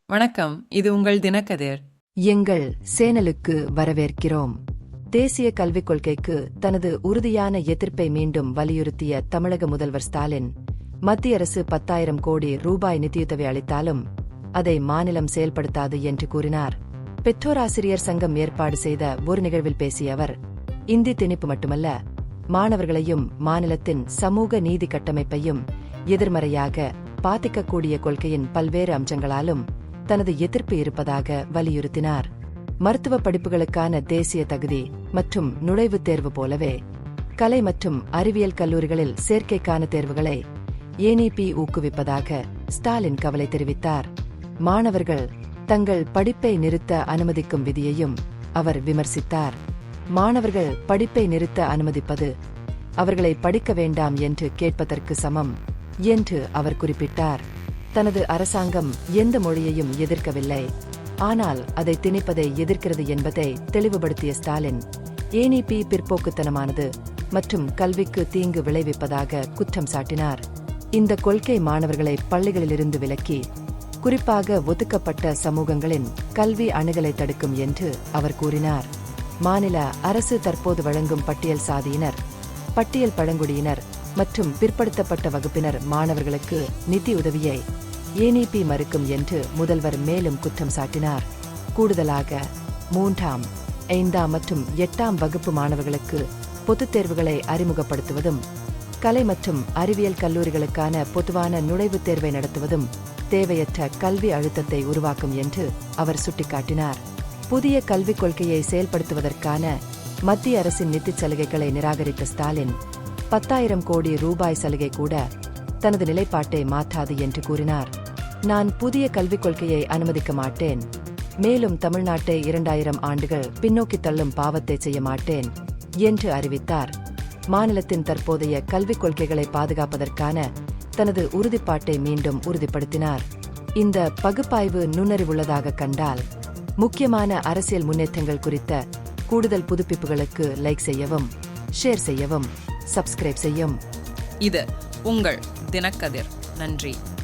வணக்கம், இது உங்கள் தினக்கதிர். எங்கள் சேனலுக்கு வரவேற்கிறோம். தேசிய கல்விக் கொள்கைக்கு தனது உறுதியான எதிர்ப்பை மீண்டும் வலியுறுத்திய தமிழக முதல்வர் ஸ்டாலின், மத்திய அரசு 10,000 கோடி ரூபாய் நிதியுதவி அளித்தாலும் அதை மாநிலம் செயல்படுத்தாது என்று கூறினார். பெற்றோராசிரியர் சங்கம் ஏற்பாடு செய்த ஒரு நிகழ்வில் பேசிய அவர், இந்தி திணிப்பு மட்டுமல்ல, மாணவர்களையும் மாநிலத்தின் சமூக நீதி கட்டமைப்பையும் எதிர்மறையாக பாதிக்கக்கூடிய கொள்கையின் பல்வேறு அம்சங்களாலும் தனது எதிர்ப்பு இருப்பதாக வலியுறுத்தினார். மருத்துவ படிப்புகளுக்கான தேசிய தகுதி மற்றும் நுழைவுத் தேர்வு போலவே கலை மற்றும் அறிவியல் கல்லூரிகளில் சேர்க்கைக்கான தேர்வுகளை NEP ஊக்குவிப்பதாக ஸ்டாலின் கவலை தெரிவித்தார். மாணவர்கள் தங்கள் படிப்பை நிறுத்த அனுமதிக்கும் விதியையும் அவர் விமர்சித்தார். மாணவர்கள் படிப்பை நிறுத்த அனுமதிப்பது அவர்களை படிக்க வேண்டாம் என்று கேட்பதற்கு சமம் என்று அவர் குறிப்பிட்டார். தனது அரசாங்கம் எந்த மொழியையும் எதிர்க்கவில்லை, ஆனால் அதை திணிப்பதை எதிர்க்கிறது என்பதை தெளிவுபடுத்திய ஸ்டாலின், NEP பிற்போக்குத்தனமானது மற்றும் கல்விக்கு தீங்கு விளைவிப்பதாக குற்றம் சாட்டினார். இந்த கொள்கை மாணவர்களை பள்ளிகளிலிருந்து விலக்கி, குறிப்பாக ஒதுக்கப்பட்ட சமூகங்களின் கல்வி அணுகலை தடுக்கும் என்று அவர் கூறினார். மாநில அரசு தற்போது வழங்கும் பட்டியல் சாதியினர், பட்டியல் பழங்குடியினர் மற்றும் பிற்படுத்தப்பட்ட வகுப்பினர் மாணவர்களுக்கு நிதி உதவியை NEP மறுக்கும் என்று முதல்வர் மேலும் குற்றம் சாட்டினார். கூடுதலாக 3ஆம், 5ஆம் மற்றும் 8ஆம் வகுப்பு மாணவர்களுக்கு பொதுத் தேர்வுகளை அறிமுகப்படுத்துவதும், கலை மற்றும் அறிவியல் கல்லூரிகளுக்கான பொதுவான நுழைவுத் தேர்வை நடத்துவதும் தேவையற்ற கல்வி அழுத்தத்தை உருவாக்கும் என்று அவர் சுட்டிக்காட்டினார். புதிய கல்விக் கொள்கையை செயல்படுத்துவதற்கான மத்திய அரசின் நிதிச் சலுகைகளை நிராகரித்த ஸ்டாலின், 10,000 கோடி ரூபாய் சலுகை கூட தனது நிலைப்பாட்டை மாற்றாது என்று கூறினார். நான் புதிய கல்விக் கொள்கையை அனுமதிக்க மாட்டேன், மேலும் தமிழ்நாட்டை 2000 ஆண்டுகள் பின்னோக்கி தள்ளும் பாவத்தை செய்ய மாட்டேன் என்று அறிவித்தார். மாநிலத்தின் தற்போதைய கல்விக் கொள்கைகளை பாதுகாப்பதற்கான தனது உறுதிப்பாட்டை மீண்டும் உறுதிப்படுத்தினார். இந்த பகுப்பாய்வு நுண்ணறிவுள்ளதாக கண்டால், முக்கியமான அரசியல் முன்னேற்றங்கள் குறித்த கூடுதல் புதுப்பிப்புகளுக்கு லைக் செய்யவும், ஷேர் செய்யவும், சப்ஸ்கிரைப் செய்யும். இது உங்கள் தினக்கதிர். நன்றி.